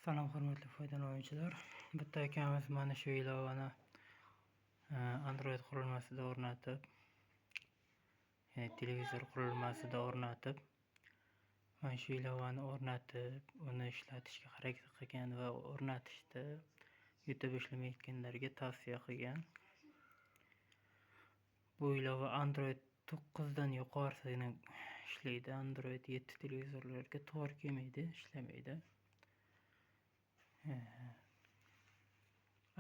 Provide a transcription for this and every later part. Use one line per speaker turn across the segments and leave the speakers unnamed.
Salom, hurmatli foydalanuvchilar. Bitta akamiz mana shu ilovani Android qurilmasida o'rnatib, ya'ni televizor qurilmasida o'rnatib, mana shu ilovani o'rnatib, uni ishlatishga harakat qilgan va o'rnatishda YouTube ishlamayotganlarga tavsiya qilgan. Bu ilova Android 9 dan yuqorisini ishlaydi. Android 7 televizorlarga to'g'ri kelmaydi, ishlamaydi.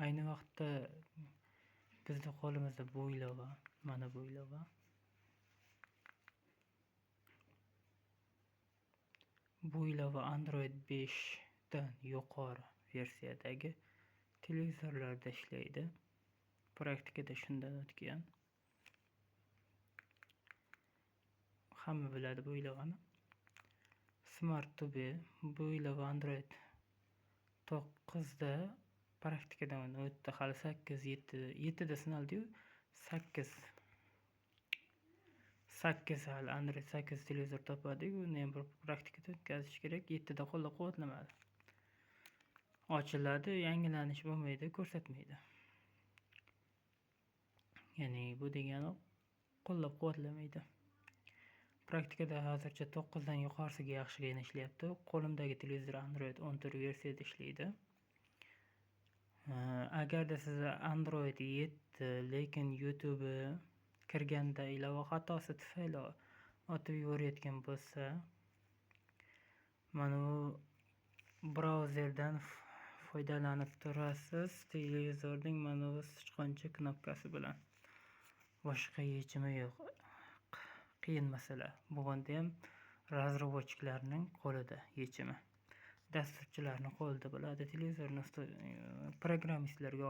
Ayni vaqtda bizning qo'limizda bu ilova, mana bu ilova. Bu ilova Android 5 dan yuqori versiyadagi televizorlarda ishlaydi. Praktikada shundan o'tgan. Hamma biladi bu ilovani. Smart TV bu ilova Android 9 da praktikadan o'tdi. Hali 8, 7 da sinaldi-yu, 8 hali Android 8 televizor topmadik. Uni ham bir praktikada o'tkazish kerak. 7 da qo'llab-quvvatlamadi. Ochiladi, yangilanish bo'lmaydi, ko'rsatmaydi. Ya'ni bu degani qo'llab-quvvatlamaydi. Praktikada hozircha 9 dan yuqorisiga yaxshigina ishlayapti. Qo'limdagi televizor Android 14 versiyada ishlaydi. Agarda sizda Android 7 lekin YouTube kirganda ilova xatosi tufayli otib yuborayotgan bo'lsa, mana bu brauzerdan foydalanib turasiz. Televizorning mana bu sichqoncha knopkasi bilan. Boshqa yechimi yo'q. Qiyin masala. Bug'anda ham razravodchiklarning qo'lida yechimi. Dasturchilarning qo'lida bo'ladi. Televizorni programmistlarga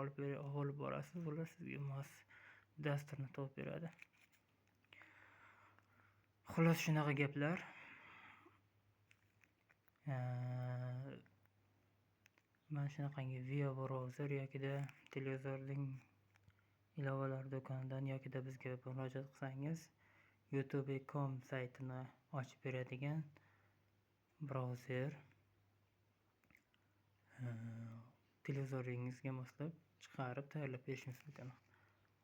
olib borasiz, ular sizga mos dasturni topib beradi. Xolos shunaqa gaplar. Mana shunaqangi Via browser yokida televizorning ilovalar do'konidan yokida bizga murojaat qilsangiz, youtube.com saytini ochib beradigan browser televizoringizga moslab chiqarib tayyorlab berishimiz mumkin.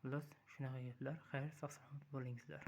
Xullas, shunaqa gaplar. Xayr, sog' salomat bo'lingizlar.